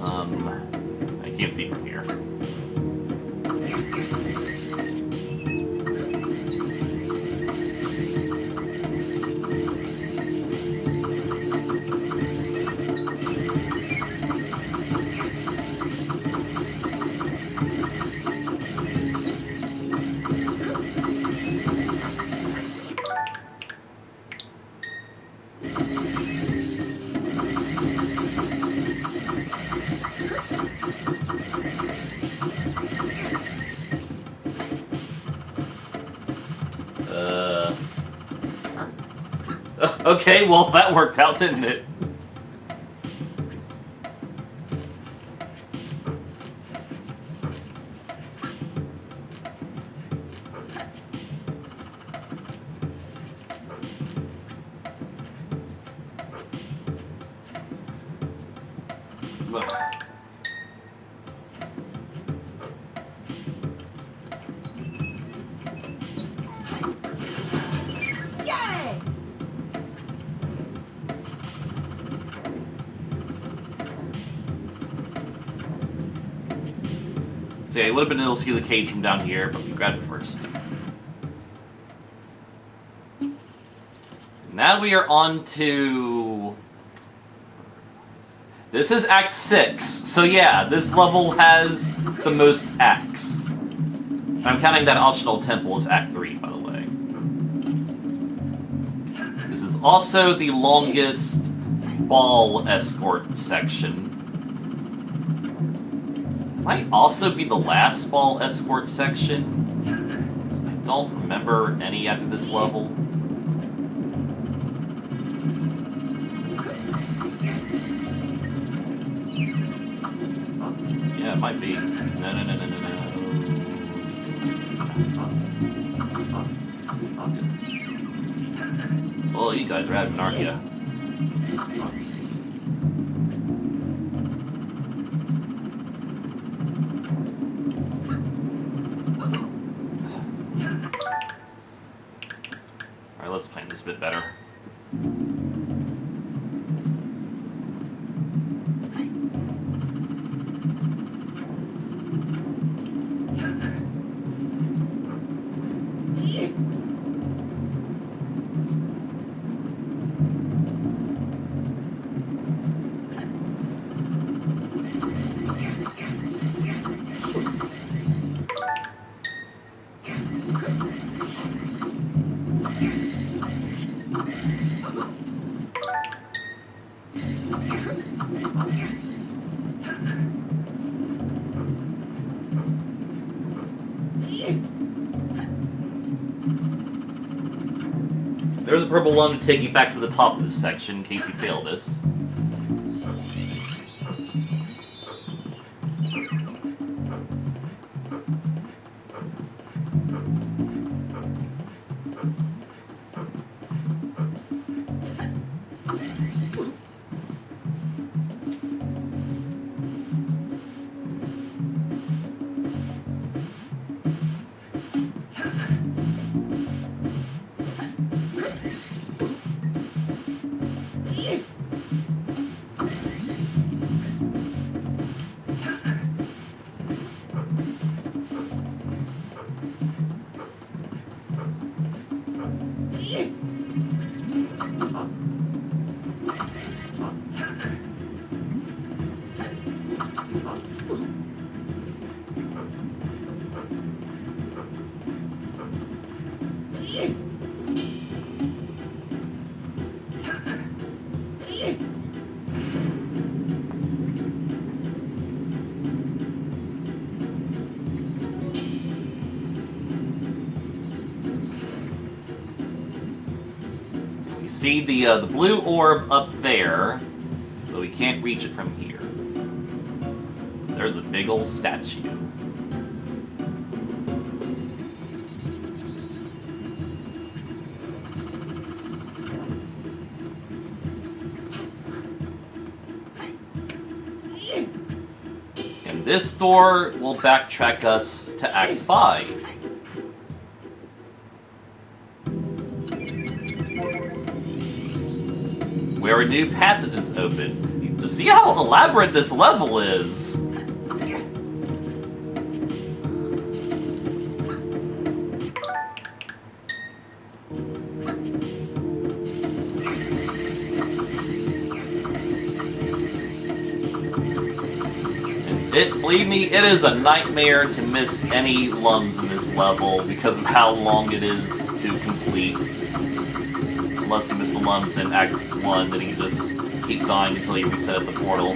I can't see from here. Okay, well, that worked out, didn't it? Yay! So yeah, you would have been able to see the cage from down here, but we grabbed it first. Now we are on to... This is Act 6, so yeah, this level has the most acts. And I'm counting that optional temple as Act 3, by the way. This is also the longest ball escort section. Might also be the last ball escort section. I don't remember any after this level. Yeah, it might be. No. Well, you guys are admin, aren't you? Alright, let's plan this a bit better. There's a purple lung to take you back to the top of this section in case you fail this. See the blue orb up there, but we can't reach it from here. There's a big old statue. And this door will backtrack us to Act 5. Where a new passage is open. You see how elaborate this level is. Believe me, it is a nightmare to miss any lums in this level because of how long it is to complete. Unless you miss the lums in Act 1, then you just keep dying until you reset the portal.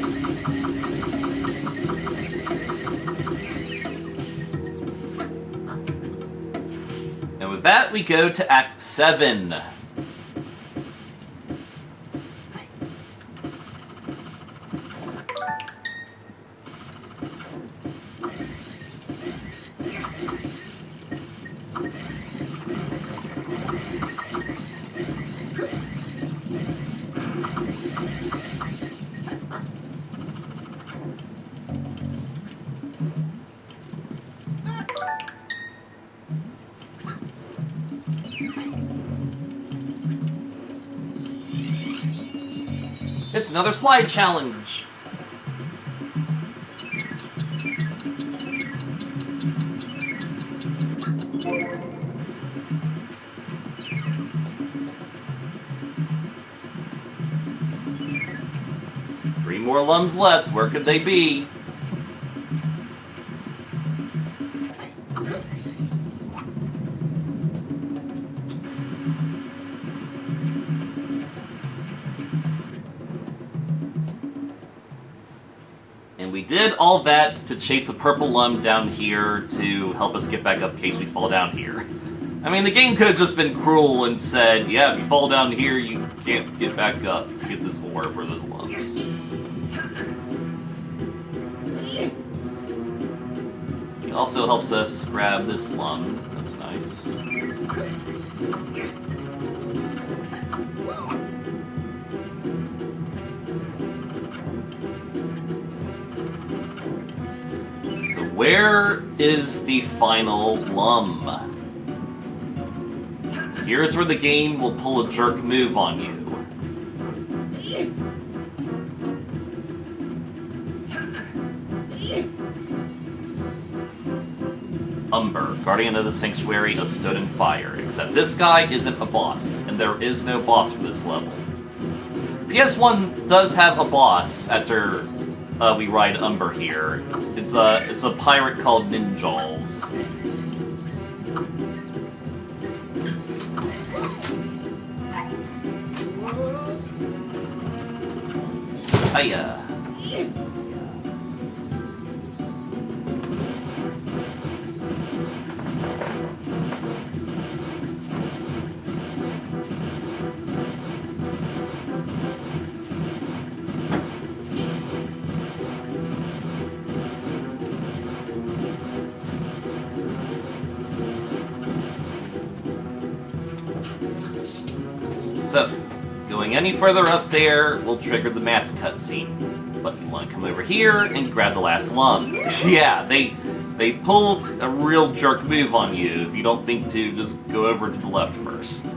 And with that, we go to Act 7. It's another slide challenge! Three more lums left. Where could they be? And we did all that to chase a purple lum down here to help us get back up in case we fall down here. I mean, the game could have just been cruel and said, yeah, if you fall down here, you can't get back up to get this orb or those lums. It also helps us grab this lum. That's nice. So where is the final lum? Here's where the game will pull a jerk move on you. Umber, Guardian of the Sanctuary of Stood in Fire. Except this guy isn't a boss, and there is no boss for this level. PS1 does have a boss after we ride Umber here. It's a pirate called Ninjals. Hiya. So, going any further up there will trigger the mass cutscene. But you want to come over here and grab the last lum. Yeah, they pull a real jerk move on you if you don't think to just go over to the left first.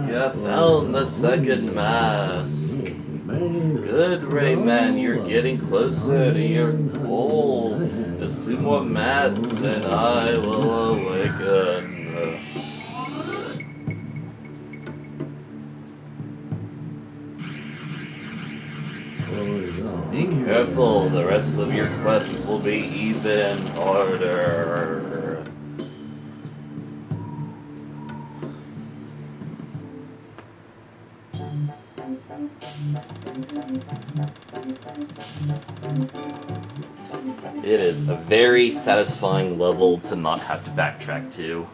You found the second mask. Good, Rayman, you're getting closer to your goal. Just 2 more masks and I will awaken. Be careful, the rest of your quests will be even harder. It is a very satisfying level to not have to backtrack to.